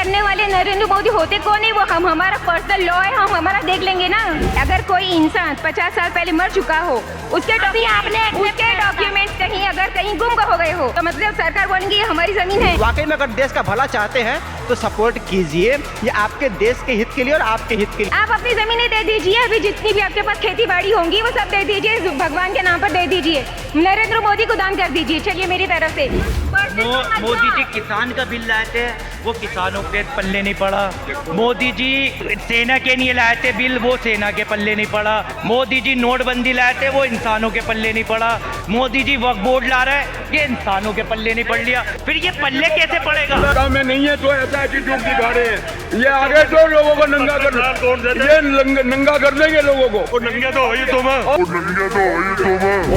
करने वाले नरेंद्र मोदी होते कौन है? वो हम हमारा पर्सनल लॉ है, हम हमारा देख लेंगे ना। अगर कोई इंसान 50 साल पहले मर चुका हो, उसके डॉक्यूमेंट्स कहीं अगर कहीं गुम हो गए हो, तो मतलब सरकार बोलेंगी ये हमारी जमीन है। वाकई में अगर देश का भला चाहते हैं तो सपोर्ट कीजिए, ये आपके देश के हित के लिए और आपके हित के लिए। आप अपनी जमीनें दे दीजिए, अभी जितनी भी आपके पास खेती बाड़ी होंगी वो सब दे दीजिए, भगवान के नाम पर दे दीजिए, नरेंद्र मोदी को दान कर दीजिए। चलिए मेरी तरफ से। मोदी जी किसान का बिल लाए थे, वो किसानों के पल्ले नहीं पड़ा। मोदी जी सेना के नहीं लाए थे बिल, वो सेना के पल्ले नहीं पड़ा। मोदी जी नोटबंदी लाए थे, वो इंसानों के पल्ले नहीं पड़ा। मोदी जी वक्फ बोर्ड ला रहे हैं, ये इंसानों के पल्ले नहीं पड़ लिया। फिर ये पल्ले कैसे पड़ेगा? में नहीं है तो ऐसा एटीट्यूड दिखा रहे हैं। ये आगे तो लोगों को नंगा कर, ये नंगा कर देंगे लोगों को। नंगे तो वही तुम,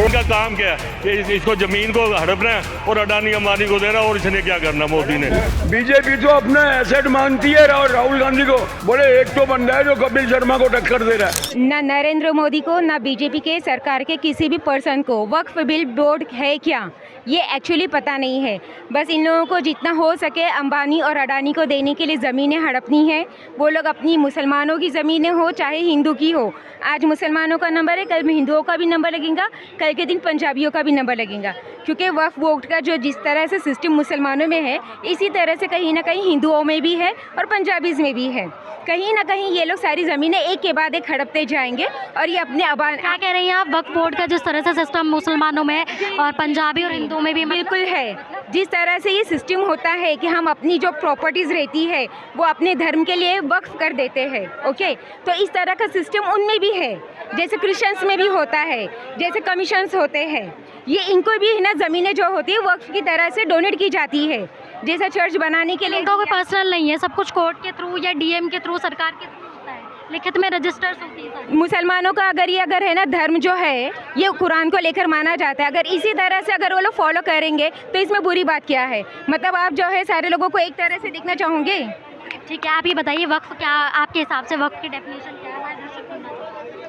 उनका काम क्या है कि इसको जमीन को हड़पना है और अडानी अंबानी को देना, और इसने क्या करना मोदी ने। बीजेपी तो अपना एसेट मानती है और राहुल गांधी को बोले एक तो बंदा है जो कपिल शर्मा को टक्कर दे रहा है। न नरेंद्र मोदी को, न बीजेपी के सरकार के किसी भी पर्सन को वक्फ बिल बोर्ड है क्या, ये एक्चुअली पता नहीं है। बस इन लोगों को जितना हो सके अंबानी और अडानी को देने के लिए ज़मीनें हड़पनी है। वो लोग अपनी मुसलमानों की ज़मीनें हो चाहे हिंदू की हो, आज मुसलमानों का नंबर है, कल हिंदुओं का भी नंबर लगेगा, कल के दिन पंजाबियों का भी नंबर लगेगा। क्योंकि वक्फ बोर्ड का जो जिस तरह से सिस्टम मुसलमानों में है, इसी तरह से कहीं ना कहीं हिंदुओं में भी है और पंजाबीज़ में भी है। कहीं ना कहीं ये लोग सारी ज़मीनें एक के बाद एक हड़पते जाएंगे और ये अपने क्या कह रही हैं आप? वक्फ बोर्ड का जिस तरह से सिस्टम मुसलमानों में और पंजाबी और हिंदुओं में भी बिल्कुल है, जिस तरह से ये सिस्टम होता है कि हम अपनी जो प्रॉपर्टीज़ रहती है वो अपने धर्म के लिए वक्फ कर देते हैं। ओके, तो इस तरह का सिस्टम उनमें भी है, जैसे क्रिश्चियंस में भी होता है, जैसे कमीशंस होते हैं। ये इनको भी है ना, ज़मीनें जो होती है वक्फ की तरह से डोनेट की जाती है, जैसे चर्च बनाने के लिए। इनका कोई पर्सनल नहीं है, सब कुछ कोर्ट के थ्रू या डीएम के थ्रू, सरकार के थ्रू होता है, लिखित में रजिस्टर्स होती है। मुसलमानों का अगर है ना धर्म जो है ये कुरान को लेकर माना जाता है, अगर इसी तरह से अगर वो लोग फॉलो करेंगे तो इसमें बुरी बात क्या है? मतलब आप जो है सारे लोगों को एक तरह से देखना चाहोगे? ठीक है, आप ये बताइए वक्फ क्या आपके हिसाब से वक्फ की डेफिनेशन क्या है?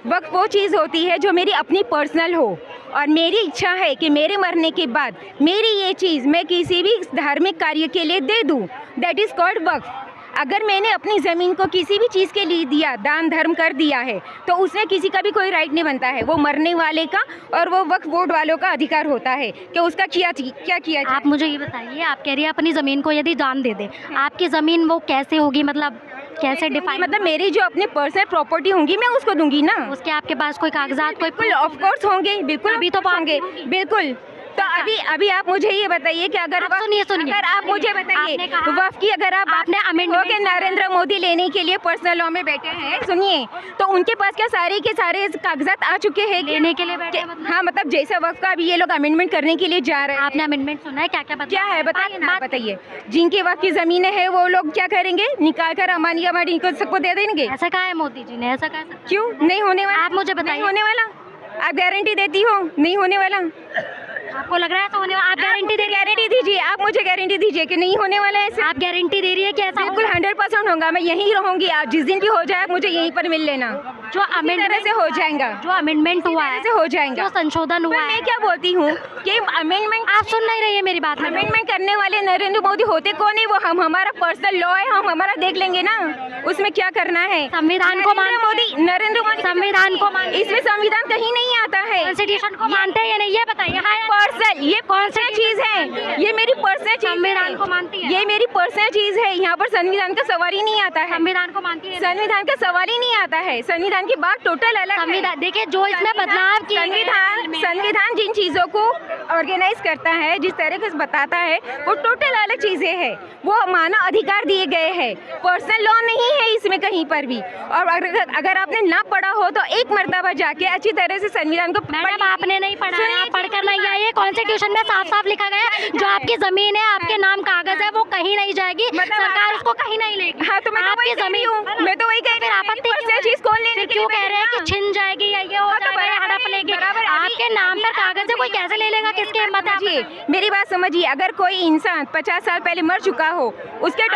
वक्फ वो चीज़ होती है जो मेरी अपनी पर्सनल हो और मेरी इच्छा है कि मेरे मरने के बाद मेरी ये चीज़ मैं किसी भी धार्मिक कार्य के लिए दे दूँ, दैट इज़ कॉल्ड वक्फ। अगर मैंने अपनी ज़मीन को किसी भी चीज़ के लिए दिया, दान धर्म कर दिया है, तो उसमें किसी का भी कोई राइट नहीं बनता है। वो मरने वाले का और वो वक्फ बोर्ड वालों का अधिकार होता है कि उसका क्या किया। आप मुझे ये बताइए, आप कह रही है अपनी ज़मीन को यदि दान दे दे, आपकी ज़मीन वो कैसे होगी? मतलब कैसे डिफाइन? मतलब मेरी जो अपनी पर्सनल प्रॉपर्टी होंगी मैं उसको दूंगी ना। उसके आपके पास कोई कागजात, कोई बिल्कुल ऑफ कोर्स होंगे, बिल्कुल अभी तो होंगे, बिल्कुल। तो अभी आप मुझे ये बताइए कि अगर सुनिए अगर आप मुझे बताइए वक्फ की अगर आपने अमेंडमेंट के नरेंद्र मोदी लेने के लिए पर्सनल लॉ में बैठे हैं, सुनिए, तो उनके पास क्या सारे के सारे कागजात आ चुके हैं लेने के लिए बैठे? हाँ, मतलब जैसा वक्फ का अभी ये लोग अमेंडमेंट करने के लिए जा रहे हैं। आपने अमेंडमेंट सुना है? क्या है बताइए ना, बताइए। जिनके वक्फ की जमीनें हैं वो लोग क्या करेंगे? निकाल कर अम्बानी को सबको दे देंगे। ऐसा कहा है मोदी जी ने? ऐसा कहा? क्यों नहीं होने वाला? आप मुझे बताइए। होने वाला? आप गारंटी देती हो नहीं होने वाला? आपको लग रहा है तो होने वाला? आप गारंटी दीजिए, आप मुझे गारंटी दीजिए कि नहीं होने वाला है ऐसे। आप गारंटी दे रही है कि ऐसा? बिल्कुल 100% होगा, मैं यहीं रहूंगी। आप जिस दिन भी हो जाए मुझे यहीं पर मिल लेना। जो अमेंडमेंट से हो जाएगा, जो अमेंडमेंट हुआ है से हो जाएगा, जो संशोधन हुआ है। मैं क्या बोलती हूँ कि अमेंडमेंट, आप सुन नहीं रही है मेरी बात? अमेंडमेंट करने वाले नरेंद्र मोदी होते कौन है? वो हम हमारा पर्सनल लॉ है, हम हमारा देख लेंगे ना, उसमें क्या करना है। संविधान को नरेंद्र मोदी संविधान को मान, इसमें संविधान कहीं नहीं आता है। कॉन्स्टिट्यूशन को मानते हैं या नहीं ये बताइए। पर्सनल, ये कौन सी चीज है? ये मेरी पर्सनल चीज, संविधान को मानती है, ये मेरी पर्सनल चीज है। यहाँ पर संविधान का सवाल ही नहीं आता है। संविधान को मानती है? संविधान का सवाल ही नहीं आता है। संविधान की बात टोटल अलग है। देखिए जो इसमें बदलाव किए संविधान जिन चीजों को ऑर्गेनाइज करता है, जिस तरह से बताता है, वो टोटल अलग चीजें हैं। वो मानव अधिकार दिए गए हैं, पर्सनल लॉ नहीं है इसमें कहीं पर भी। और अगर आपने ना पढ़ा हो तो एक मर्तबा जाके अच्छी तरह से संविधान को मैडम आपने नहीं पढ़ा, पढ़कर नहीं आए। कॉन्स्टिट्यूशन में साफ साफ लिखा गया है जो आपकी जमीन है, आपके नाम कागज है, वो कहीं नहीं जाएगी, सरकार उसको कहीं नहीं लेगी। हाँ, तो मैं आपकी जमीन हूँ, मैं तो वही कह रही हूँ। आपत्ति चीज कौन लेने क्यों कह रहे हैं कि छिन जाएगी या ये हो जाएगा, हड़प लेगी? आपके नाम पर कागज है, कोई कैसे ले लेगा? किसके हिम्मत है? मेरी बात समझिए, अगर कोई इंसान 50 साल पहले मर चुका हो, उसके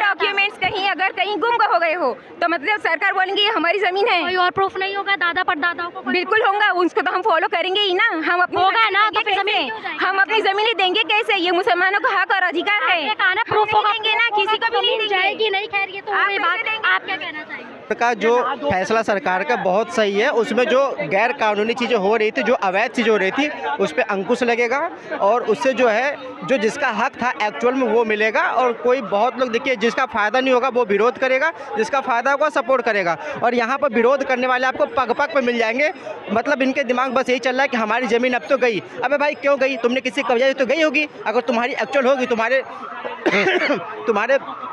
डॉक्यूमेंट्स कहीं अगर कहीं गुम हो गए हो तो मतलब सरकार बोलेंगे ये हमारी जमीन है। कोई और प्रूफ नहीं होगा दादा परदादाओं को? बिल्कुल होगा, उसको तो हम फॉलो करेंगे ही ना। हम अपनी होगा ना, तो फिर कैसे? जमीन क्यों जाएगी? हम अपनी जमीनें देंगे कैसे? ये मुसलमानों का हक और अधिकार है। आपने कहा ना प्रूफ होगा, देंगे ना, किसी को भी नहीं देंगे। जाएगी नहीं। खैर ये तो आप वही कैसे बात, देंगे? आप क्या कहना चाहेंगे? का जो फैसला सरकार का बहुत सही है, उसमें जो गैर कानूनी चीज़ें हो रही थी, जो अवैध चीज़ें हो रही थी, उस पर अंकुश लगेगा और उससे जो है जो जिसका हक था एक्चुअल में वो मिलेगा। और कोई बहुत लोग देखिए जिसका फ़ायदा नहीं होगा वो विरोध करेगा, जिसका फ़ायदा होगा सपोर्ट करेगा। और यहाँ पर विरोध करने वाले आपको पग पग पे मिल जाएंगे। मतलब इनके दिमाग बस यही चल रहा है कि हमारी ज़मीन अब तो गई। अबे भाई क्यों गई? तुमने किसी कब्जा तो गई होगी। अगर तुम्हारी एक्चुअल होगी, तुम्हारे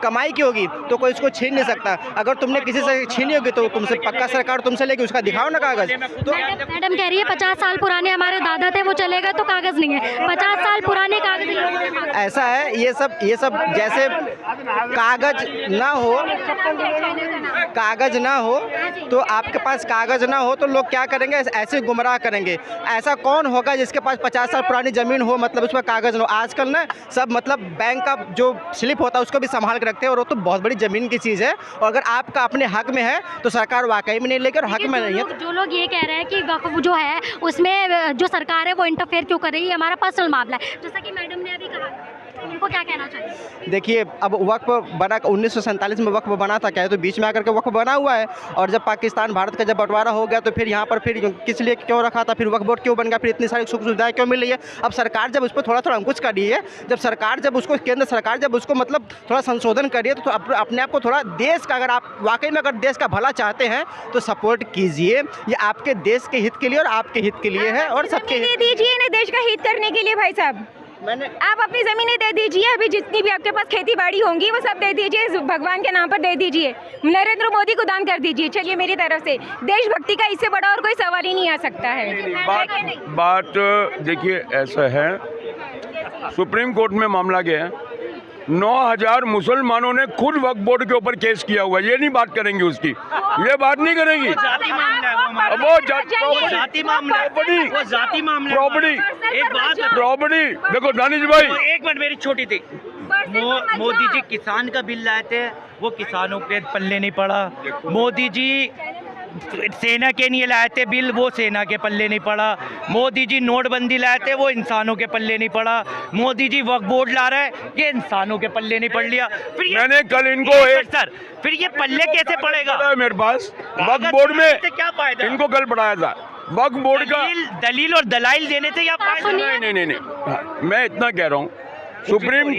कमाई की होगी तो कोई इसको छीन नहीं सकता। अगर तुमने किसी से छीनी होगी तो तुमसे पक्का सरकार तुमसे लेगी, उसका दिखाओ ना कागज़। तो मैडम कह रही है 50 साल पुराने हमारे दादा थे, वो चले गए तो कागज नहीं है। 50 साल पुराने कागज ऐसा है, ये सब जैसे कागज ना हो तो आपके पास कागज ना हो तो लोग क्या करेंगे? ऐसे गुमराह करेंगे। ऐसा कौन होगा जिसके पास 50 साल पुरानी ज़मीन हो, मतलब उस पर कागज ना हो? आजकल ना सब मतलब बैंक का जो स्लिप होता है उसको भी संभाल के रखते हैं, और वो तो बहुत बड़ी ज़मीन की चीज़ है। और अगर आपका अपने हक में है तो सरकार वाकई में नहीं लेगी, और हक में नहीं है। जो लोग ये कह रहे हैं कि वक्फ जो है उसमें जो सरकार है वो इंटरफेयर क्यों कर रही है, हमारा पर्सनल मामला है, जैसा कि मैडम ने अभी कहा, उनको क्या कहना चाहिए? देखिए अब वक्फ बना 1947 में वक्फ बना था क्या? तो बीच में आकर के वक्फ बना हुआ है। और जब पाकिस्तान भारत का जब बंटवारा हो गया तो फिर यहाँ पर फिर किस लिए क्यों रखा था? फिर वक्फ बोर्ड क्यों बन गया? फिर इतनी सारी सुख सुविधाएं क्यों मिल रही है? अब सरकार जब उस पर थोड़ा अंकुश कर रही है, जब सरकार जब उसको केंद्र सरकार जब उसको मतलब थोड़ा संशोधन कर रही है, तो अपने आप को थोड़ा देश का, अगर आप वाकई में अगर देश का भला चाहते हैं तो सपोर्ट कीजिए। ये आपके देश के हित के लिए और आपके हित के लिए है, और सबके दे दीजिए ना देश का हित करने के लिए भाई साहब। आप अपनी ज़मीनें दे दीजिए, अभी जितनी भी आपके पास खेती बाड़ी होंगी वो सब दे दीजिए, भगवान के नाम पर दे दीजिए, नरेंद्र मोदी को दान कर दीजिए। चलिए मेरी तरफ से देशभक्ति का इससे बड़ा और कोई सवाल ही नहीं आ सकता है। बात देखिए ऐसा है, सुप्रीम कोर्ट में मामला गया है, 9000 मुसलमानों ने खुद वक्फ बोर्ड के ऊपर केस किया हुआ है। ये नहीं बात करेंगी उसकी, ये बात नहीं करेंगी। वो जाति मामला है, प्रॉपर्टी। देखो दानिश भाई, एक मिनट मेरी छोटी थी। मोदी जी किसान का बिल लाए थे, वो किसानों के पल्ले नहीं पड़ा। मोदी जी सेना के लिए लाए थे बिल, वो सेना के पल्ले नहीं पड़ा। मोदी जी नोटबंदी लाए थे, वो इंसानों के पल्ले नहीं पड़ा। मोदी जी वक्फ बोर्ड ला रहा है, ये इंसानों के पल्ले नहीं पड़ लिया। फिर मैंने कल इनको सर फिर ये पल्ले कैसे पड़ेगा? मेरे पास वक्फ बोर्ड में क्या फायदा? इनको कल पढ़ाया था वक्फ बोर्ड का दलील और दलाइल देने से या फायदा? नहीं। हाँ, मैं इतना कह रहा हूँ, सुप्रीम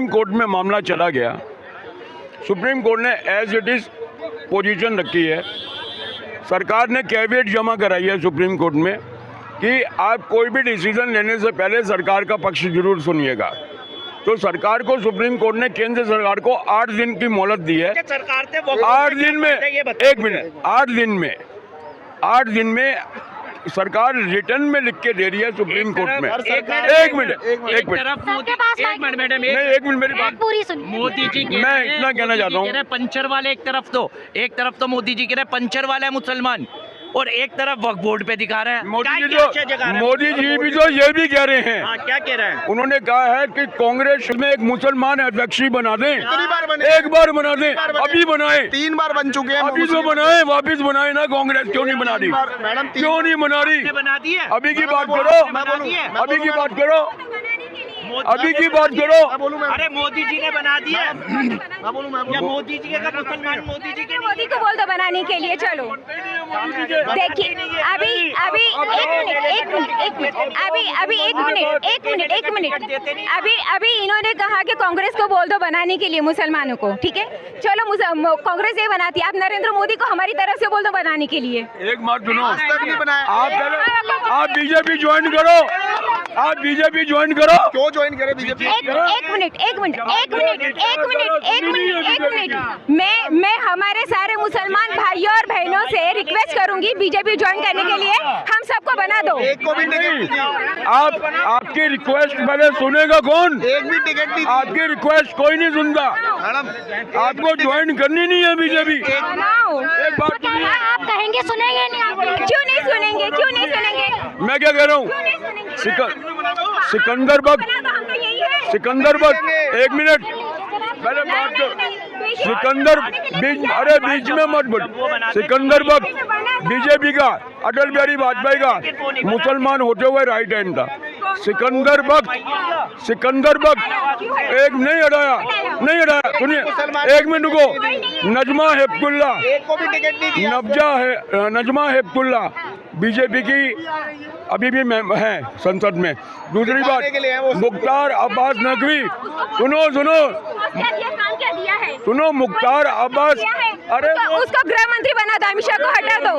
कोर्ट में मामला चला गया। सुप्रीम कोर्ट ने एज इट इज पोजीशन रखी है। सरकार ने कैविएट जमा कराई है सुप्रीम कोर्ट में कि आप कोई भी डिसीजन लेने से पहले सरकार का पक्ष जरूर सुनिएगा। तो सरकार को सुप्रीम कोर्ट ने केंद्र सरकार को 8 दिन की मोहलत दी है। सरकार से 8 दिन में, एक मिनट, 8 दिन में सरकार रिटर्न में लिख के दे रही है सुप्रीम कोर्ट में। एक मिनट मेरी बात पूरी सुनिए। मोदी जी मैं इतना कहना चाहता हूँ, पंचर वाले एक तरफ तो मोदी जी कह रहे हैं पंचर वाला है मुसलमान, और एक तरफ वक्फ बोर्ड पे दिखा रहा है। मोदी जी भी तो ये भी कह रहे हैं। क्या कह रहे हैं? उन्होंने कहा है कि कांग्रेस में एक मुसलमान अध्यक्ष बना दें। एक बार बना दें, अभी बनाए। 3 बार बन चुके हैं। अभी तो बनाए, वापिस बनाए ना। कांग्रेस क्यों नहीं बना रही? मैडम क्यों नहीं बना रही? बना दी है। अभी की बात करो, अभी की बात करो, अभी की बात करो। अरे मोदी जी ने बना दिया। या मोदी जी का मुसलमान मोदी को बोल दो बनाने के लिए। चलो देखिए अभी इन्होंने कहा कि कांग्रेस को बोल दो बनाने के लिए मुसलमानों को, ठीक है? चलो कांग्रेस ये बनाती है, आप नरेंद्र मोदी को हमारी तरफ से बोल दो बनाने के लिए। एक बात सुनो, आप बीजेपी ज्वाइन करो, आप बीजेपी ज्वाइन करो। क्यों ज्वाइन करे बीजेपी? एक मिनट मैं हमारे सारे मुसलमान भाइयों और बहनों से रिक्वेस्ट करूंगी बीजेपी ज्वाइन करने के लिए, हम सबको बना दो। एक को भी टिकट नहीं, आपकी रिक्वेस्ट पहले सुनेगा कौन? एक भी टिकट नहीं। आपकी रिक्वेस्ट कोई नहीं सुनता। मैडम आपको ज्वाइन करनी नहीं है बीजेपी। एक बात सुनिए, आप कहेंगे सुनेंगे नहीं? आप क्यों नहीं सुनेंगे? मैं क्या कह रहा हूँ, सिकंदर बख्त, एक मिनट पहले बात करो। सिकंदर बीच में मत बोल। सिकंदर वक्त बीजेपी का, अटल बिहारी वाजपेयी का मुसलमान होते हुए राइट हैंड था। सिकंदर वक्त एक नहीं हटाया। सुनिए, एक मिनट रुको। नजमा हेपतुल्ला, एक को भी टिकट नहीं दिया। नजमा हेपतुल्ला बीजेपी की अभी भी है संसद में। दूसरी बात, मुख्तार अब्बास नकवी, सुनो मुख्तार अब्बास, अरे उसको गृह मंत्री बना दो। अमित शाह को हटा दो,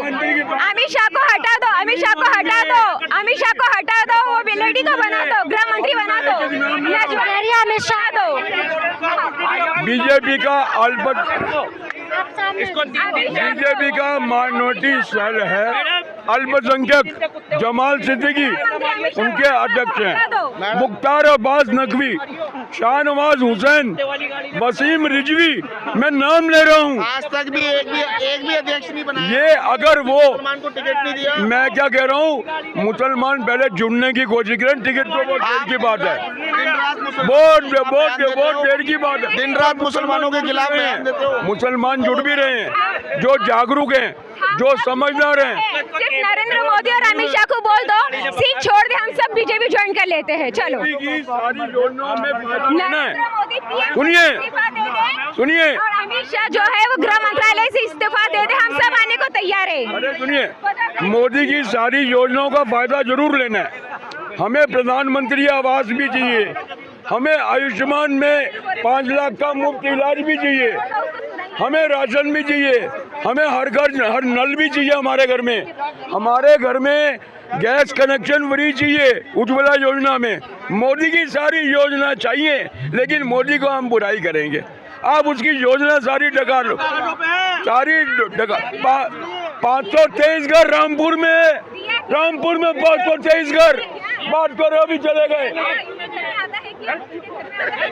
अमित शाह को हटा दो, अमित शाह को हटा दो, अमित शाह को हटा दो। वो बिलेडी को बना दो, गृह मंत्री बना दो। अमित शाह दो। बीजेपी का बीजेपी का माइनॉरिटी सेल है अल्पसंख्यक, जमाल सिद्दीकी उनके अध्यक्ष हैं। मुख्तार अब्बास नकवी, शाहनवाज हुसैन, वसीम रिजवी, मैं नाम ले रहा हूँ। आज तक भी एक भी अध्यक्ष नहीं बनाया। ये अगर वो मुसलमान को टिकट नहीं दिया। मैं क्या कह रहा हूँ, मुसलमान पहले जुड़ने की कोशिश करें, टिकट तो बहुत देर की बात है। बहुत देर की बात है। दिन रात मुसलमानों के खिलाफ बयान देते हो। मुसलमान जुड़ भी रहे हैं, जो जागरूक हैं, जो समझदार हैं। सिर्फ नरेंद्र मोदी और अमित शाह को बोल दो, सीट छोड़ दे, हम सब बीजेपी ज्वाइन कर लेते हैं। चलो, सारी योजनाओं में नरेंद्र मोदी PM सुनिए, इस्तीफा दे दे, सुनिए, और अमित शाह जो है वो गृह मंत्रालय से इस्तीफा दे दे, हम सब आने को तैयार है। अरे सुनिए, मोदी की सारी योजनाओं का फायदा जरूर लेना है। हमें प्रधानमंत्री आवास भी चाहिए, हमें आयुष्मान में 5 लाख का मुफ्त इलाज भी चाहिए, हमें राशन भी चाहिए, हमें हर नल भी चाहिए हमारे घर में गैस कनेक्शन फ्री चाहिए उज्ज्वला योजना में। मोदी की सारी योजना चाहिए, लेकिन मोदी को हम बुराई करेंगे। आप उसकी योजना सारी डका लो, 523 घर रामपुर में 523 घर, बात करो अभी चले गए।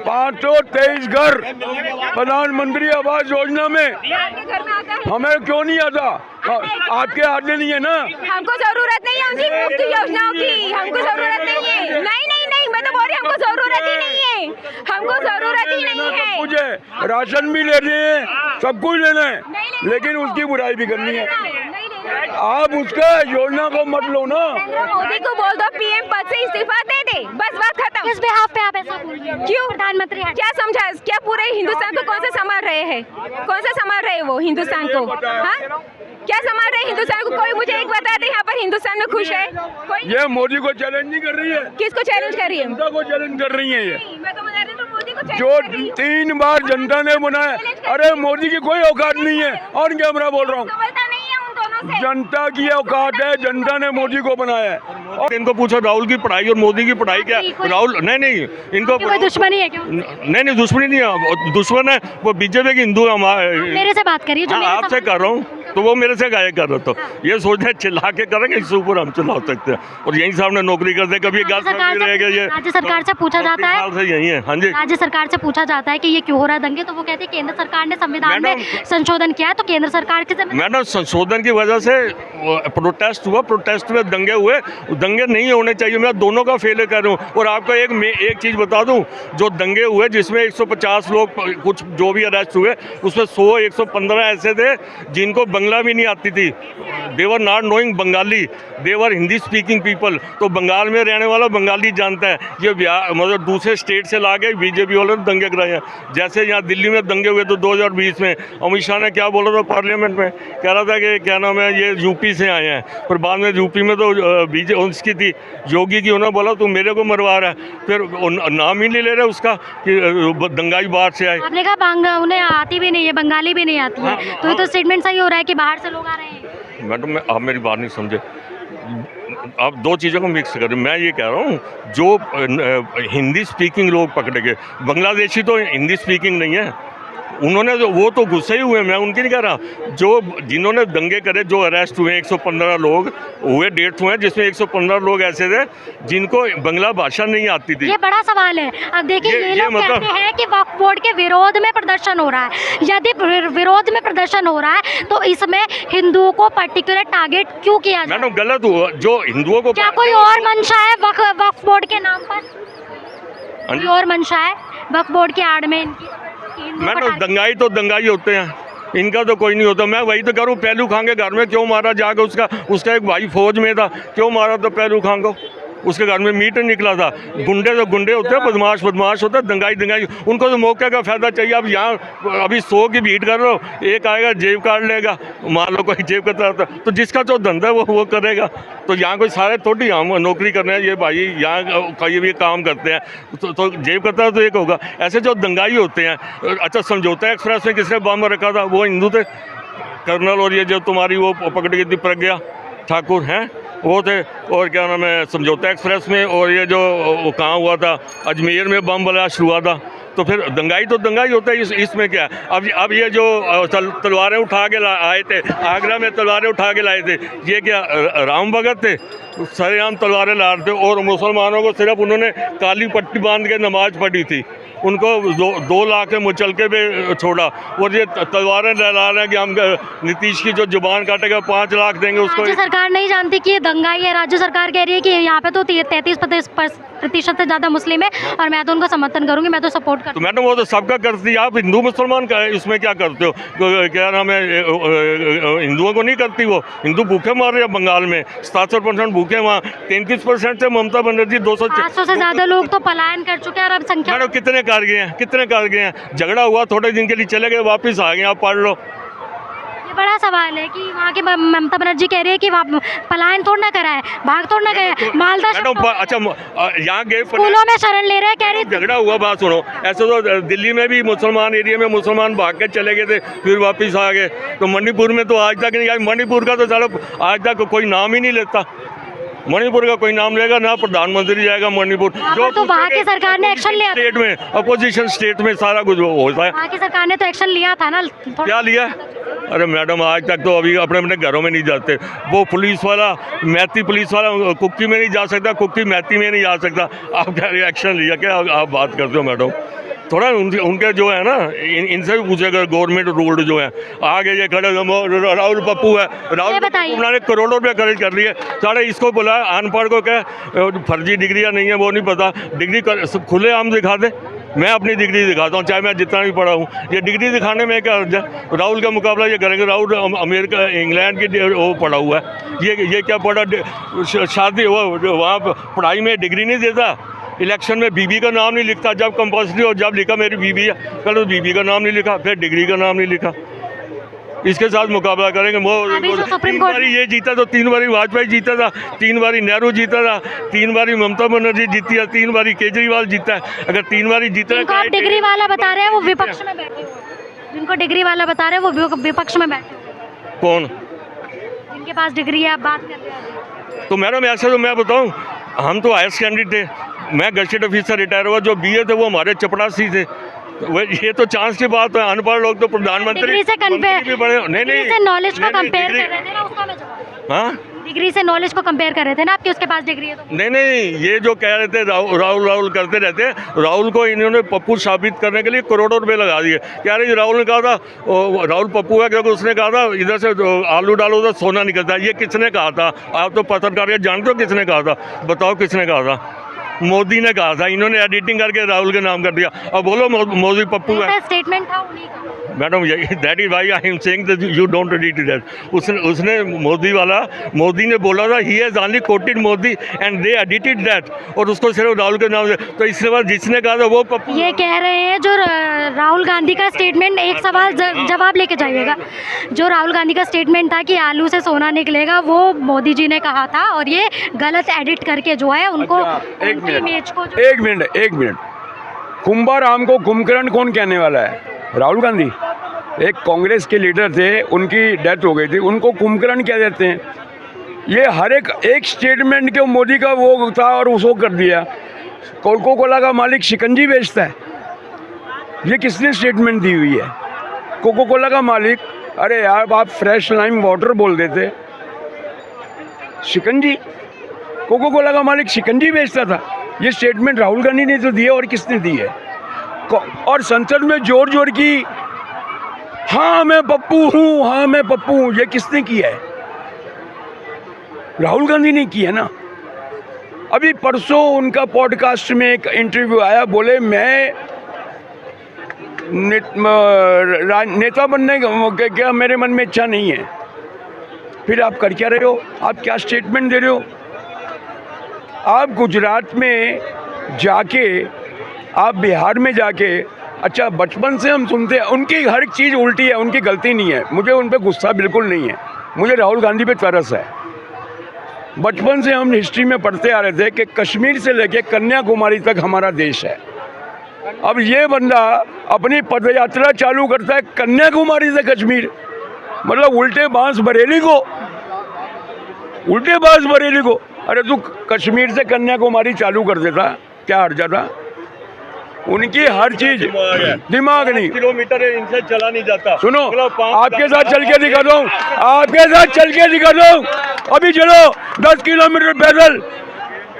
523 घर प्रधानमंत्री आवास योजना में हमें क्यों नहीं आता? आपके आते नहीं है ना। हमको जरूरत नहीं है उनकी मुफ्त योजनाओं की, हमको जरूरत नहीं है। नहीं, मैं तो बोल रही हमको जरूरत ही नहीं है, हमको जरूरत ही नहीं है। मुझे राशन भी ले रहे हैं, सब कुछ लेना है, लेकिन उसकी बुराई भी करनी है। आप उसका योजना को मत लो ना। मोदी को बोल दो PM पद से इस्तीफा दे दे, बस बात खत्म। किस बिहाफ पे आप ऐसा बोल रहे हो? क्यों? प्रधानमंत्री क्या समझा? क्या पूरे हिंदुस्तान को कौन सा संभाल रहे हैं? कौन सा संभाल रहे हैं वो हिंदुस्तान को? हाँ, क्या संभाल रहे हैं हिंदुस्तान को? कोई मुझे एक बता दे, यहाँ पर हिंदुस्तान में खुश है कोई? ये मोदी को चैलेंज नहीं कर रही है। किसको चैलेंज कर रही है? जनता को चैलेंज कर रही है। ये मैं तो नरेंद्र मोदी को चैलेंज जो कर रही हूँ। 3 बार जनता ने बनाया, अरे मोदी की कोई औकात नहीं है। ऑन कैमरा बोल रहा हूँ, समझता नहीं है उन दोनों से। जनता की औकात है, जनता ने मोदी को बनाया है। और इनको पूछो राहुल की पढ़ाई और मोदी की पढ़ाई क्या है? राहुल नहीं इनको कोई दुश्मनी है क्या? नहीं दुश्मनी नहीं है, दुश्मन है वो बीजेपी के हिंदू है। मेरे से बात करिए जो हाँ, मेरे आपसे कर रहा हूँ, तो वो मेरे से गायक कर रहा। तो ये सोचते हैं चिल्ला के करेंगे, इससे ऊपर हम चिल्ला सकते हैं और यहीं सामने नौकरी करते, कभी राज्य सरकार से पूछा जाता है, यही है। हाँ जी, राज्य सरकार से पूछा जाता है कि ये क्यों हो रहा है दंगे, तो वो कहते हैं केंद्र सरकार ने संविधान में संशोधन किया है, तो केंद्र सरकार की मैडम संशोधन की वजह से प्रोटेस्ट हुआ, प्रोटेस्ट में दंगे हुए, दंगे नहीं होने चाहिए। मैं दोनों का फेल कर रहा हूँ। और आपको एक चीज़ बता दूँ, जो दंगे हुए जिसमें 150 लोग कुछ जो भी अरेस्ट हुए, उसमें 115 ऐसे थे जिनको बंगला भी नहीं आती थी। They were not knowing Bengali, they were Hindi speaking people. तो बंगाल में रहने वाला बंगाली जानता है। ये मतलब दूसरे स्टेट से ला के बीजेपी वालों ने दंगे कराए हैं। जैसे यहाँ दिल्ली में दंगे हुए तो 2020 में अमित शाह ने क्या बोला था पार्लियामेंट में, कह रहा था कि क्या नाम है ये यूपी से आए हैं, पर बाद में यूपी में तो उसकी थी योगी की, उन्होंने बोला तू मेरे को मरवा रहा है, फिर नाम ही नहीं ले रहे उसका कि दंगाई बाहर से आए। आपने कहा उन्हें आती भी नहीं है, बंगाली भी नहीं आती है, तो ये तो स्टेटमेंट सही हो रहा है कि बाहर से लोग आ रहे हैं। मैडम आप मेरी बात नहीं समझे, आप दो चीज़ों को मिक्स करें। मैं ये कह रहा हूँ जो हिंदी स्पीकिंग लोग पकड़े गए, बांग्लादेशी तो हिंदी स्पीकिंग नहीं है, उन्होंने वो तो गुस्से ही हुए, मैं उनकी नहीं कह रहा। जो जिन्होंने दंगे करे, जो अरेस्ट हुए 115 लोग हुए, डेट्स हुए, जिसमें 115 लोग ऐसे थे जिनको बांग्ला भाषा नहीं आती थी। ये बड़ा सवाल है। अब देखिए ये लोग मतलब कहते हैं कि वक्फ बोर्ड के विरोध में प्रदर्शन हो रहा है। यदि विरोध में प्रदर्शन हो रहा है तो इसमें हिंदुओं को पर्टिकुलर टारगेट क्यों किया जाए? मैडम गलत हुआ, जो हिंदुओं को क्या कोई और मंशा है वक्फ बोर्ड के नाम पर? कोई और मंशा है वक्फ बोर्ड के आड़ में इनकी? मैडम दंगाई तो दंगाई होते हैं, इनका तो कोई नहीं होता। मैं वही तो करूँ, पहलू खां के घर में क्यों मारा जाके? उसका एक भाई फौज में था, क्यों मारा था पहलू खां को? उसके घर में मीट निकला था। गुंडे तो गुंडे होते हैं, बदमाश होता है, दंगाई उनको तो मौके का फ़ायदा चाहिए। अब यहाँ अभी 100 की भीड़ कर रहे हो, एक आएगा जेब काट लेगा, मान लो कोई जेब कतरा तो जिसका जो धंधा है वो करेगा। तो यहाँ कोई सारे थोड़ी हम नौकरी करने हैं, ये भाई यहाँ कहीं भी काम करते हैं तो जेब कतरा तो एक होगा। ऐसे जो दंगाई होते हैं, अच्छा समझौता एक्सप्रेस में किसने बम रखा था? वो हिंदू थे कर्नल, और ये जो तुम्हारी वो पकड़ गई थी प्रज्ञा ठाकुर हैं, वो थे। और क्या नाम है, समझौता एक्सप्रेस में, और ये जो कहाँ हुआ था, अजमेर में बम ब्लास्ट हुआ था। तो फिर दंगाई तो दंगाई होता है, इसमें क्या है? अब ये जो तलवारें उठा के आए थे, आगरा में तलवारें उठा के लाए थे, ये क्या राम भगत थे? सरेआम तलवारें ला रहे थे, और मुसलमानों को सिर्फ उन्होंने काली पट्टी बांध के नमाज पढ़ी थी, उनको 2 लाख के मुचलके पे छोड़ा। और ये तलवारें लहरा रहे हैं कि हम नीतीश की जो जुबान काटेगा 5 लाख देंगे उसको। राज्य सरकार नहीं जानती कि ये दंगाई है। राज्य सरकार कह रही है कि यहाँ पे तो 33% से ज़्यादा मुस्लिम है और मैं तो उनको समर्थन करूँगी, मैं तो सपोर्ट तो करूँगी। मैडम वो तो सबका करती है, आप हिंदू मुसलमान का इसमें क्या करते हो? क्या नाम है, हिंदुओं को नहीं करती वो? हिंदू भूखे मार रहे हैं बंगाल में, 67% भूखे, वहाँ 33% से ममता बनर्जी 800 से ज़्यादा लोग तो पलायन कर चुके हैं और अब संख्या। मैडम कितने कार गए हैं? झगड़ा हुआ, थोड़े दिन के लिए चले गए, वापस आ गए। आप पढ़ लो। ये बड़ा सवाल है कि वहाँ की ममता बनर्जी कह रही है कि पलायन थोड़ा ना करा है, भाग थोड़ा ना गया, मालदा अच्छा यहाँ गए, स्कूलों में शरण ले रहे हैं, कह रही झगड़ा हुआ। बात सुनो, ऐसे तो दिल्ली में भी मुसलमान एरिया में मुसलमान भाग के चले गए थे, फिर वापस आ गए। तो मणिपुर में तो आज तक नहीं आए। मणिपुर का तो चलो आज तक कोई नाम ही नहीं लेता। मणिपुर का कोई नाम लेगा ना, प्रधानमंत्री जाएगा मणिपुर। जो तो वहाँ की सरकार ने एक्शन लिया, स्टेट में, अपोजिशन स्टेट में सारा कुछ होता है। वहाँ की सरकार ने तो एक्शन लिया था ना। क्या लिया? अरे मैडम आज तक तो अभी अपने घरों में नहीं जाते। वो पुलिस वाला, मैती पुलिस वाला कुक्की में नहीं जा सकता, कुक्की मैती में नहीं जा सकता। आप क्या रिएक्शन लिया? क्या आप बात करते हो मैडम? थोड़ा उनके जो है ना, इनसे भी पूछेगा गवर्नमेंट रूल्ड जो है। आगे ये खड़े राहुल पप्पू है, राहुल पप्पू ने करोड़ों रुपये खर्च कर लिए। साढ़े इसको बोला अनपढ़ को क्या फर्जी डिग्रियाँ नहीं है, वो नहीं पता। डिग्री खुले आम दिखा दे, मैं अपनी डिग्री दिखाता हूँ, चाहे मैं जितना भी पढ़ा हूँ। ये डिग्री दिखाने में क्या राहुल का मुकाबला ये करेंगे? राहुल अमेरिका इंग्लैंड की वो पढ़ा हुआ है, ये क्या पढ़ा? शादी वहाँ पढ़ाई में डिग्री नहीं देता। इलेक्शन में बीबी का नाम नहीं लिखता, जब कंपल्सरी हो, जब लिखा मेरी बीबी है, कल उस बीबी का नाम नहीं लिखा, फिर डिग्री का नाम नहीं लिखा। इसके साथ मुकाबला करेंगे। तीन बारी ये जीता तो 3 बारी वाजपेयी जीता था, 3 बारी नेहरू जीता था, 3 बारी ममता बनर्जी जीती है, 3 बारी केजरीवाल जीता है। अगर 3 बारी जीता है, आप डिग्री वाला बता रहे हैं वो विपक्ष में बैठे हुए, जिनको डिग्री वाला बता रहे हैं वो विपक्ष में बैठे हुए। कौन? जिनके पास डिग्री है, आप बात कर रहे हैं। तो मैडम ऐसे तो मैं बताऊँ, हम तो हाईएस्ट कैंडिडेट थे। मैं गजेटेड ऑफिसर रिटायर हुआ, जो बीए थे वो हमारे चपड़ासी थे। ये तो चांस की बात है। अनपढ़ लोग तो प्रधानमंत्री से कंपेयर, नहीं नॉलेज को कंपेयर कर रहे थे ना, उसका मैं जवाब। हाँ, डिग्री से नॉलेज को कंपेयर कर रहे थे ना आपके, उसके पास डिग्री है तो। नहीं, ये जो कह रहे थे राहुल करते रहते, राहुल को इन्होंने पप्पू साबित करने के लिए करोड़ों रुपए लगा दिए। कह रहे राहुल ने कहा था, राहुल पप्पू है क्योंकि उसने कहा था इधर से आलू डालो तो सोना निकलता है। ये किसने कहा था? आप तो पत्रकार जानते हो किसने कहा था? बताओ किसने कहा था? मोदी ने कहा था। इन्होंने एडिटिंग करके राहुल के नाम कर दिया। अब बोलो मोदी पप्पू है। स्टेटमेंट था उन्हीं का। Madam that is why I am saying that you don't read that. उसने मोदी ने बोला था he has only coated Modi and they edited that, और उसको सिर्फ राहुल के नाम से। तो इसके बाद जिसने कहा था वो पप्पू। ये कह रहे हैं जो राहुल गांधी का स्टेटमेंट, एक सवाल जवाब लेके जाइएगा, जो राहुल गांधी का स्टेटमेंट था कि आलू से सोना निकलेगा, वो मोदी जी ने कहा था, और ये गलत एडिट करके जो है उनको एक मिनट कुंभाराम को कुंभकर्ण कौन कहने वाला है? राहुल गांधी। एक कांग्रेस के लीडर थे, उनकी डेथ हो गई थी, उनको कुंभकर्ण कह देते हैं। ये हर एक स्टेटमेंट के मोदी का वो था और उसको कर दिया। कोको कोला का मालिक शिकंजी बेचता है, ये किसने स्टेटमेंट दी हुई है? कोको कोला का मालिक। अरे यार आप फ्रेश लाइम वाटर बोल देते, शिकंजी। कोको कोला का मालिक शिकंजी बेचता था। ये स्टेटमेंट राहुल गांधी ने तो दी है, और किसने दी है? और संसद में जोर जोर की हाँ मैं पप्पू हूँ, हाँ मैं पप्पू हूँ, ये किसने किया है? राहुल गांधी ने किया ना। अभी परसों उनका पॉडकास्ट में एक इंटरव्यू आया, बोले मैं नेता बनने का मेरे मन में इच्छा नहीं है। फिर आप कर क्या रहे हो? आप क्या स्टेटमेंट दे रहे हो? आप गुजरात में जाके, आप बिहार में जाके, अच्छा बचपन से हम सुनते हैं उनकी हर एक चीज़ उल्टी है, उनकी गलती नहीं है। मुझे उन पर गुस्सा बिल्कुल नहीं है, मुझे राहुल गांधी पे तरस है। बचपन से हम हिस्ट्री में पढ़ते आ रहे थे कि कश्मीर से लेके कन्याकुमारी तक हमारा देश है। अब ये बंदा अपनी पदयात्रा चालू करता है कन्याकुमारी से कश्मीर, मतलब उल्टे बांस बरेली को, उल्टे बांस बरेली को। अरे तू कश्मीर से कन्याकुमारी चालू कर देता, क्या हर्ज था? उनकी हर चीज दिमाग नहीं, किलोमीटर इनसे चला नहीं जाता। सुनो, आपके साथ चल के दिखा दूं, आपके साथ चल के दिखा दूं। अभी चलो 10 किलोमीटर पैदल,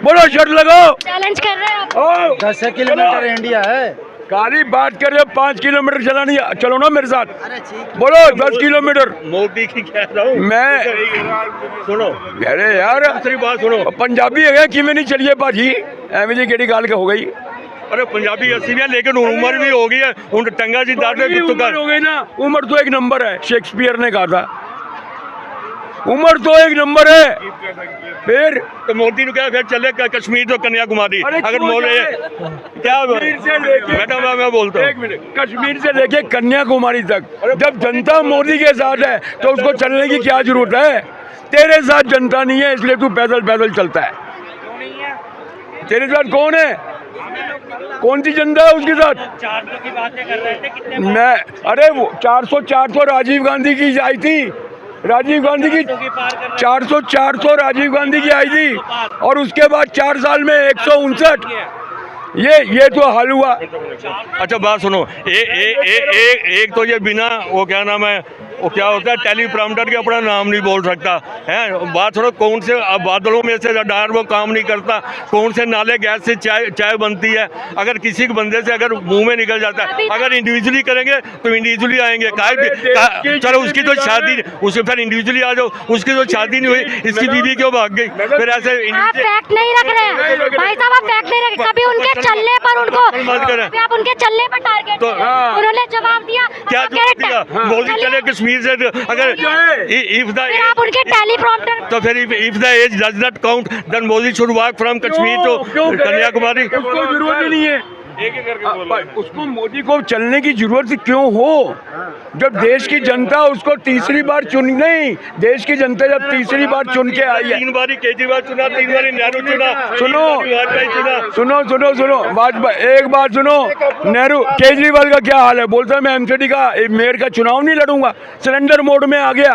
बोलो शर्त लगाओ। चैलेंज कर रहे हैं आप। 10 किलोमीटर इंडिया है। काली बात कर रहे हो, 5 किलोमीटर चला नहीं, चलो ना मेरे साथ, बोलो 10 किलोमीटर। मोदी की कह रहा हूँ मैं सुनो, अरे यार दूसरी बात सुनो, पंजाबी है कि मैं नहीं चलिए भाजी, एवं जी केड़ी गाल हो गई। अरे पंजाबी अस्सी है लेकिन उम्र भी हो गई है, उन टंगा जी दादे उम्र हो गई ना, उम्र तो एक नंबर है, शेक्सपियर ने कहा था उम्र तो एक नंबर है। फिर तो मोदी ने कहा फिर चले कश्मीर तो कन्याकुमारी, अगर मोदी क्या मैडम मैं बोलता हूँ, एक मिनट, कश्मीर से लेके कन्याकुमारी तक जब जनता मोदी के साथ है तो उसको चलने की क्या जरूरत है? तेरे साथ जनता नहीं है इसलिए तू पैदल पैदल चलता है। तेरे साथ कौन है? कौन सी जनता है उसके साथ? 400 की बातें कर रहे थे, कितने मैं अरे वो 400 तो राजीव गांधी की आई थी, राजीव गांधी की 400 राजीव गांधी की आई थी, और उसके बाद 4 साल में 159। ये तो हाल हुआ। अच्छा बात सुनो, एक तो ये बिना वो क्या नाम है, वो क्या होता है टेलीप्रॉम्प्टर के अपना नाम नहीं बोल सकता है। बात सुनो, कौन से अब बादलों में से रडार वो काम नहीं करता, कौन से नाले गैस से चाय बनती है। अगर किसी के बंदे से अगर मुंह में निकल जाता है, अगर इंडिविजुअली करेंगे तो इंडिविजुअली आएंगे। चलो उसकी तो शादी, उसके फिर इंडिविजुअली आ जाओ, उसकी तो शादी नहीं हुई, इसकी बीवी क्यों भाग गई? फिर ऐसे आप फैक्ट नहीं रख रहे हैं भाई साहब, आप फैक्ट नहीं रख रहे। कभी उनके चलने पर उनको, कभी आप उनके चलने पर टारगेट तो उन्होंने जवाब दिया, क्या जवाब दिया? मोदी चले कश्मीर से, अगर इफ द आप उनके टेलीप्रॉम्प्टर, तो फिर if the age does not count then Modi should walk from Kashmir to Kanyakumari. उसको जरूरत ही नहीं है, उसको मोदी को चलने की जरूरत क्यों हो? जब देश की जनता उसको तीसरी बार चुन, नहीं देश की जनता जब तीसरी बार चुन के आई है, 3 बारी केजरीवाल चुना, 3 बारी नेहरू चुना, सुनो वाजपेयी चुना। सुनो वाजपेयी, एक बात सुनो, नेहरू केजरीवाल का क्या हाल है? बोलता है मैं एमसीडी का मेयर का चुनाव नहीं लड़ूंगा, सिलेंडर मोड में आ गया।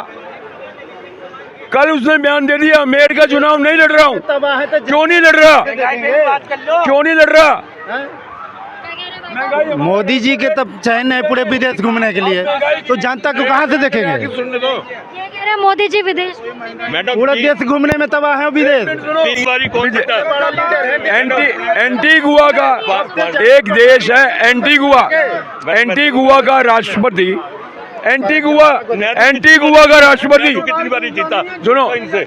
कल उसने बयान दे दिया मेयर का चुनाव नहीं लड़ रहा हूँ। क्यों नहीं लड़ रहा? क्यों नहीं लड़ रहा? मोदी जी के तब चयन है पूरे विदेश घूमने के लिए, तो जनता को कहाँ से देखेंगे? ये कह रहे हैं मोदी जी विदेश मैडम पूरा देश घूमने में तबाह है विदेश। 3 बारी कौन जीता? एंटीगुआ का एक देश है, एंटीगुआ का राष्ट्रपति, एंटीगुआ का राष्ट्रपति कितनी बारी जीता? सुनो, इनसे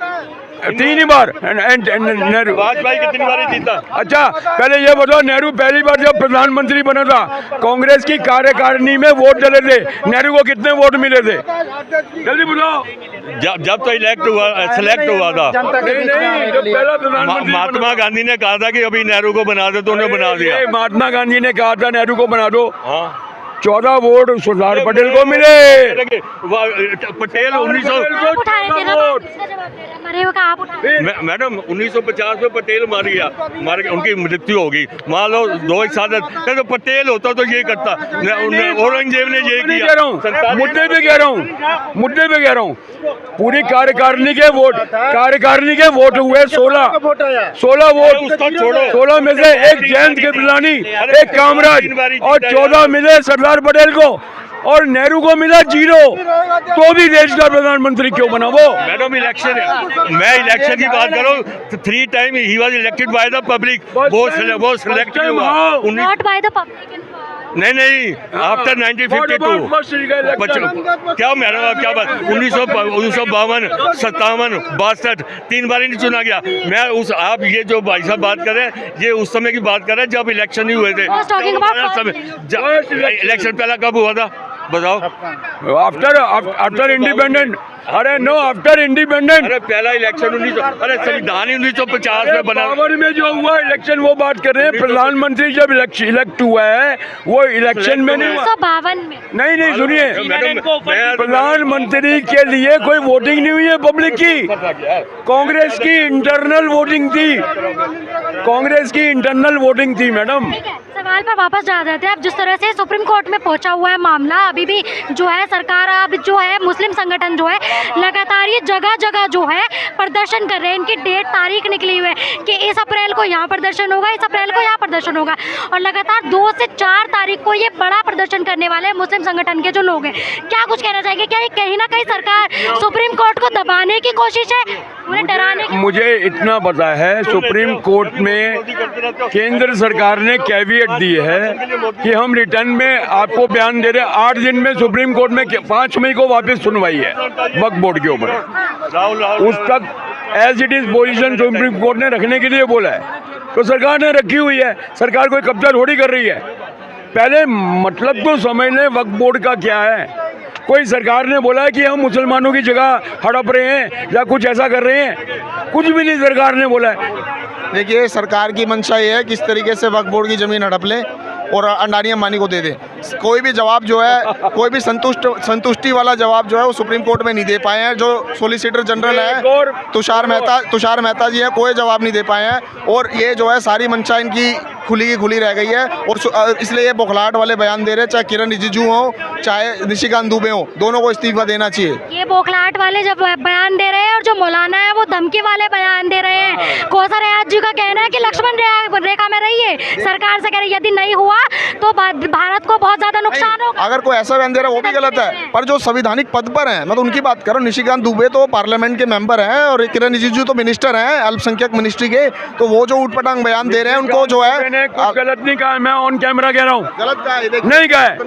3 बार नेहरू। वाजपेयी कितनी बारी जीता? अच्छा पहले ये बताओ, नेहरू पहली बार जब प्रधानमंत्री बना था कांग्रेस की कार्यकारिणी में वोट डले थे, नेहरू को कितने वोट मिले थे? जल्दी बताओ। जब तो सेलेक्ट हुआ था, नहीं, जब पहला प्रधानमंत्री महात्मा गांधी ने कहा था कि अभी नेहरू को बना दो, तो उन्हें बना दिया। महात्मा गांधी ने कहा था नेहरू को बना दो, हाँ 14 वोट सरदार पटेल को मिले। पटेल 1900 उठाए थे ना, इसका जवाब दे रहे हैं, मरे हुए का आप उठाए। मैडम 1950 में पटेल मार गया, उनकी मृत्यु हो गई। मान लो 2 साल तो पटेल होता तो ये करता, औरंगजेब ने ये किया। मुद्दे पे कह रहा हूँ, पूरी कार्यकारिणी के वोट हुए 16 वोट, उसको छोड़ो, 16 में से एक जयंत के पिलानी, एक कामराज, और 14 मिले सरदार पटेल को, और नेहरू को मिला 0। तो भी देश का प्रधानमंत्री क्यों बना वो? मैडम मैं इलेक्शन की बात करूँ, 3 time he was elected by the public, वो सिलेक्ट हुआ। Not by the public. नहीं आफ्टर 1952 बच्चों क्या मैडम क्या बात 1952 57 62 3 बार ही नहीं चुना गया। मैं उस आप ये जो भाई साहब बात कर रहे हैं ये उस समय की बात कर रहे हैं जब इलेक्शन ही हुए थे। इलेक्शन पहला कब हुआ था बताओ? After independent. अरे नो आफ्टर इंडिपेंडेंट। अरे पहला इलेक्शन 1950 ही 1950 में बना। पावर में जो हुआ इलेक्शन वो बात कर रहे हैं। प्रधानमंत्री जब इलेक्ट हुआ है वो इलेक्शन में नहीं हुआ। 1952 में नहीं सुनिए, प्रधानमंत्री के लिए कोई वोटिंग नहीं हुई है पब्लिक की। कांग्रेस की इंटरनल वोटिंग थी, कांग्रेस की इंटरनल वोटिंग थी मैडम। ठीक है, सवाल पर वापस जा जाते हैं। अब जिस तरह से सुप्रीम कोर्ट में पहुंचा हुआ है मामला, अभी भी जो है सरकार अब जो है मुस्लिम संगठन जो है लगातार ये जगह जगह जो है प्रदर्शन कर रहे हैं। इनकी डेट तारीख निकली हुई है कि इस अप्रैल को यहाँ प्रदर्शन होगा, इस अप्रैल को यहाँ प्रदर्शन होगा, और लगातार 2 से 4 तारीख को ये बड़ा प्रदर्शन करने वाले हैं मुस्लिम संगठन के जो लोग हैं। क्या कुछ कहना चाहेंगे? क्या ये कहीं ना कहीं सरकार सुप्रीम कोर्ट को दबाने की कोशिश है, उन्हें डराने की? मुझे इतना पता है सुप्रीम कोर्ट में केंद्र सरकार ने कैविएट दी है कि हम रिटर्न में आपको बयान दे रहे हैं। 8 दिन में सुप्रीम कोर्ट में 5 मई को वापस सुनवाई है वक्फ बोर्ड के ऊपर। उस तक as it is position Supreme Court ने रखने के लिए बोला है, तो सरकार ने रखी हुई है। सरकार कोई कब्जा थोड़ी कर रही है। पहले मतलब तो समझ लें वक्फ बोर्ड का क्या है। कोई सरकार ने बोला है कि हम मुसलमानों की जगह हड़प रहे हैं या कुछ ऐसा कर रहे हैं? कुछ भी नहीं सरकार ने बोला है। देखिए, सरकार की मंशा ये है किस तरीके से वक्फ बोर्ड की ज़मीन हड़प ले और अंडानी अंबानी को दे दे। कोई भी जवाब जो है, कोई भी संतुष्टि वाला जवाब जो है वो सुप्रीम कोर्ट में नहीं दे पाए हैं। जो सोलिसिटर जनरल है तुषार मेहता जी हैं, कोई जवाब नहीं दे पाए हैं। और ये जो है सारी मंशा इनकी खुली की खुली रह गई है। और इसलिए ये बौखलाहट वाले बयान दे रहे हैं, चाहे किरण रिजिजू हो चाहे निशिकांत दुबे हो, दोनों को इस्तीफा देना चाहिए। ये बौखलाहट वाले जब बयान दे रहे हैं और जो मौलाना है वो धमकी वाले बयान दे रहे हैं। कौसर रियाज जी का कहना है कि लक्ष्मण रेखा में रहिए, सरकार से कह रही यदि नहीं हुआ तो भारत को बहुत ज्यादा नुकसान होगा। अगर कोई ऐसा बयान दे रहा है वो भी गलत है, पर जो संवैधानिक पद पर हैं, मैं तो उनकी बात कर रहा हूँ। निशिकांत दुबे तो पार्लियामेंट के मेंबर हैं और किरण रिजिजू तो मिनिस्टर हैं अल्पसंख्यक मिनिस्ट्री के। तो वो जो उठपटांग बयान दे रहे हैं उनको जो है गलत नहीं कहा, मैं ऑन कैमरा कह रहा हूँ। गलत कहा है, नहीं कहा है।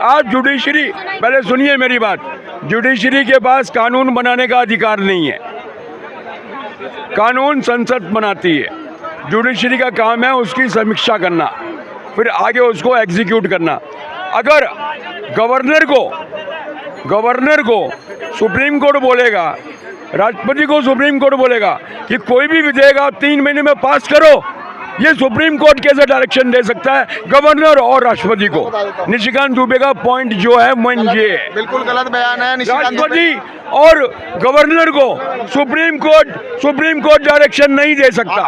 आप जुडिशरी, पहले सुनिए मेरी बात। जुडिशरी के पास कानून बनाने का अधिकार नहीं है, कानून संसद बनाती है। जुडिशरी का काम है उसकी समीक्षा करना, फिर आगे उसको एग्जीक्यूट करना। अगर गवर्नर को सुप्रीम कोर्ट बोलेगा, राष्ट्रपति को सुप्रीम कोर्ट बोलेगा कि कोई भी विधेयक आप 3 महीने में पास करो, ये सुप्रीम कोर्ट कैसे डायरेक्शन दे सकता है गवर्नर और राष्ट्रपति को? निशिकांत दुबे का पॉइंट जो है ये बिल्कुल गलत बयान है। राष्ट्रपति और गवर्नर को सुप्रीम कोर्ट डायरेक्शन नहीं दे सकता।